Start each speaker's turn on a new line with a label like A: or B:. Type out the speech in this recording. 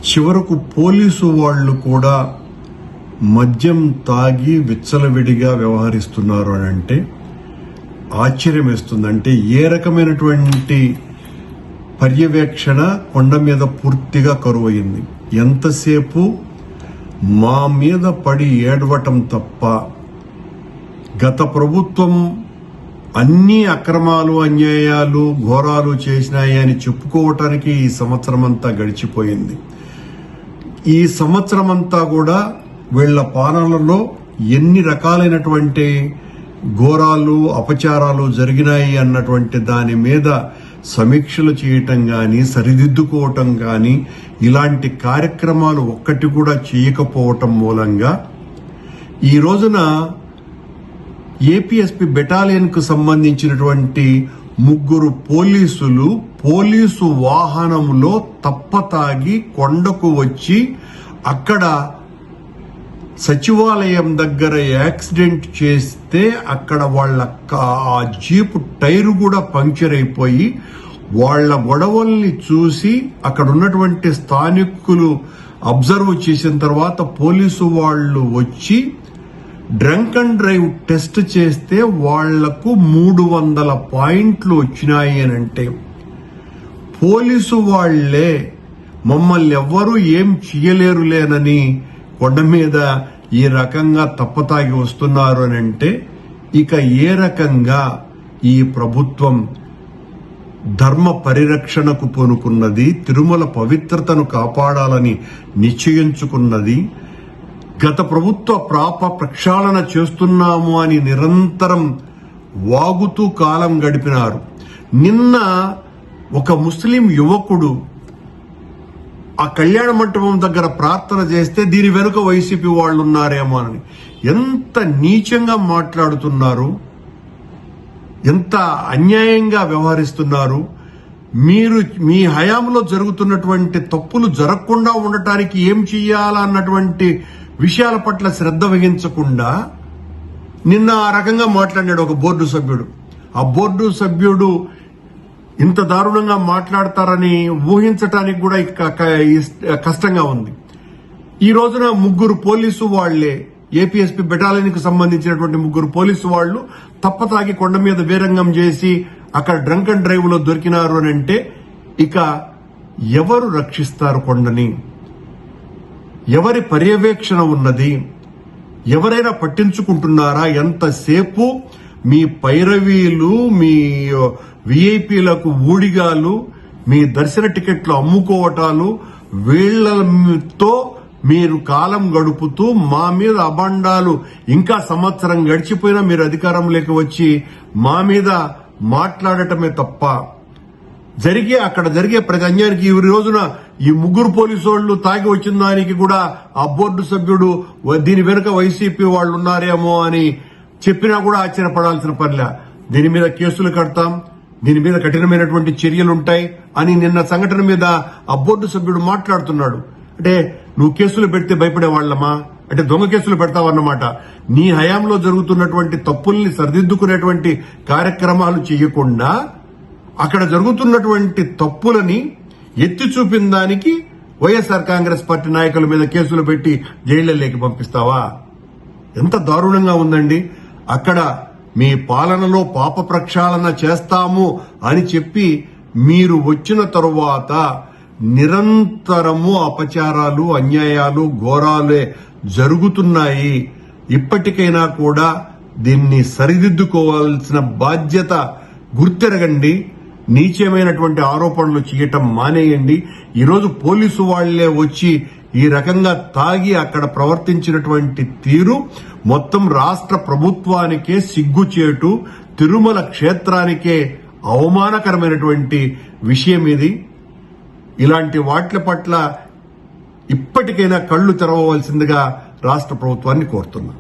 A: చివరకు పోలీసు వాళ్ళు కూడా మద్యం తాగి విచ్చలవిడిగా వ్యవహరిస్తున్నారు అని అంటే ఆశ్చర్యం వేస్తుంది. అంటే ఏ రకమైనటువంటి పర్యవేక్షణ కొండ మీద పూర్తిగా కరువయింది. ఎంతసేపు మా మీద పడి ఏడవటం తప్ప గత ప్రభుత్వం అన్ని అక్రమాలు, అన్యాయాలు, ఘోరాలు చేసినాయి అని చెప్పుకోవటానికి ఈ సంవత్సరం అంతా గడిచిపోయింది. ఈ సంవత్సరం అంతా కూడా వీళ్ల పాలనలో ఎన్ని రకాలైనటువంటి ఘోరాలు, అపచారాలు జరిగినాయి అన్నటువంటి దాని మీద సమీక్షలు చేయటం కానీ, సరిదిద్దుకోవటం కానీ, ఇలాంటి కార్యక్రమాలు ఒక్కటి కూడా చేయకపోవటం మూలంగా ఈ రోజున ఏపీఎస్పీ బెటాలియన్కు సంబంధించినటువంటి 3 పోలీసులు పోలీసు వాహనంలో తప్పతాగి కొండకు వచ్చి అక్కడ సచివాలయం దగ్గర యాక్సిడెంట్ చేస్తే అక్కడ వాళ్ళ ఆ జీపు టైరు కూడా పంక్చర్ అయిపోయి వాళ్ళ గొడవల్ని చూసి అక్కడ ఉన్నటువంటి స్థానికులు అబ్జర్వ్ చేసిన తర్వాత పోలీసు వాళ్ళు వచ్చి డ్రంక్ అండ్ డ్రైవ్ టెస్ట్ చేస్తే వాళ్లకు 300 పాయింట్లు వచ్చినాయి అని అంటే పోలీసు వాళ్లే మమ్మల్ని ఎవ్వరూ ఏం చేయలేరులేనని కొండ మీద ఈ రకంగా తప్పతాగి వస్తున్నారు అని అంటే ఇక ఏ రకంగా ఈ ప్రభుత్వం ధర్మ పరిరక్షణకు పూనుకున్నది, తిరుమల పవిత్రతను కాపాడాలని నిశ్చయించుకున్నది, గత ప్రభుత్వ ప్రక్షాళన చేస్తున్నాము అని నిరంతరం వాగుతూ కాలం గడిపినారు. నిన్న ఒక ముస్లిం యువకుడు ఆ కళ్యాణ మంటపం దగ్గర ప్రార్థన చేస్తే దీని వెనుక వైసీపీ వాళ్ళు ఉన్నారేమో అని ఎంత నీచంగా మాట్లాడుతున్నారు, ఎంత అన్యాయంగా వ్యవహరిస్తున్నారు. మీరు మీ హయాంలో జరుగుతున్నటువంటి తప్పులు జరగకుండా ఉండటానికి ఏం చెయ్యాలన్నటువంటి విషయాల పట్ల శ్రద్ధ వహించకుండా నిన్న ఆ రకంగా మాట్లాడాడు ఒక బోర్డు సభ్యుడు. ఆ బోర్డు సభ్యుడు ఇంత దారుణంగా మాట్లాడతారని ఊహించటానికి కూడా కష్టంగా ఉంది. ఈ రోజున 3 పోలీసు వాళ్లే, ఏపీఎస్పీ బెటాలియన్ కు సంబంధించినటువంటి 3 పోలీసు వాళ్లు తప్పతాగి కొండ మీద వీరంగం చేసి అక్కడ డ్రంక్ అండ్ డ్రైవ్ లో దొరికినారు అని అంటే ఇక ఎవరు రక్షిస్తారు కొండని? ఎవరి పర్యవేక్షణ ఉన్నది? ఎవరైనా పట్టించుకుంటున్నారా? ఎంతసేపు మీ పైరవీలు, మీ విఐపీలకు ఊడిగాలు, మీ దర్శన టికెట్లు అమ్ముకోవటాలు, వీళ్లతో మీరు కాలం గడుపుతూ మా మీద అబండాలు ఇంకా సంవత్సరం గడిచిపోయినా మీరు అధికారంలోకి వచ్చి మా మీద మాట్లాడటమే తప్ప అక్కడ జరిగే ప్రతి అన్యాయానికి ఈ రోజున ఈ 3 పోలీసు వాళ్ళు తాగి వచ్చిన దానికి కూడా ఆ బోర్డు సభ్యుడు దీని వెనుక వైసీపీ వాళ్ళు ఉన్నారేమో అని చెప్పినా కూడా ఆశ్చర్యపడాల్సిన పనిలే. దీని మీద కేసులు కడతాం, దీని మీద కఠినమైనటువంటి చర్యలుంటాయి అని నిన్న సంఘటన మీద ఆ బోర్డు సభ్యుడు మాట్లాడుతున్నాడు. అంటే నువ్వు కేసులు పెడితే భయపడే వాళ్ళమా? అంటే దొంగ కేసులు పెడతావన్నమాట. నీ హయాంలో జరుగుతున్నటువంటి తప్పుల్ని సరిదిద్దుకునేటువంటి కార్యక్రమాలు చేయకుండా అక్కడ జరుగుతున్నటువంటి తప్పులని ఎత్తి చూపిన దానికి వైఎస్ఆర్ కాంగ్రెస్ పార్టీ నాయకుల మీద కేసులు పెట్టి జైళ్లలోకి పంపిస్తావా? ఎంత దారుణంగా ఉందండి. అక్కడ మీ పాలనలో పాప ప్రక్షాళన చేస్తాము అని చెప్పి మీరు వచ్చిన తరువాత నిరంతరము అపచారాలు, అన్యాయాలు, ఘోరాలే జరుగుతున్నాయి. ఇప్పటికైనా కూడా దీన్ని సరిదిద్దుకోవాల్సిన బాధ్యత గుర్తెరగండి. నీచమైనటువంటి ఆరోపణలు చేయటం మానేయండి. ఈరోజు పోలీసు వాళ్లే వచ్చి ఈ రకంగా తాగి అక్కడ ప్రవర్తించినటువంటి తీరు మొత్తం రాష్ట్ర ప్రభుత్వానికే సిగ్గుచేటు, తిరుమల క్షేత్రానికే అవమానకరమైనటువంటి విషయం ఇది. ఇలాంటి వాట్ల పట్ల ఇప్పటికైనా కళ్లు తెరవవలసిందిగా రాష్ట్ర ప్రభుత్వాన్ని కోరుతున్నా.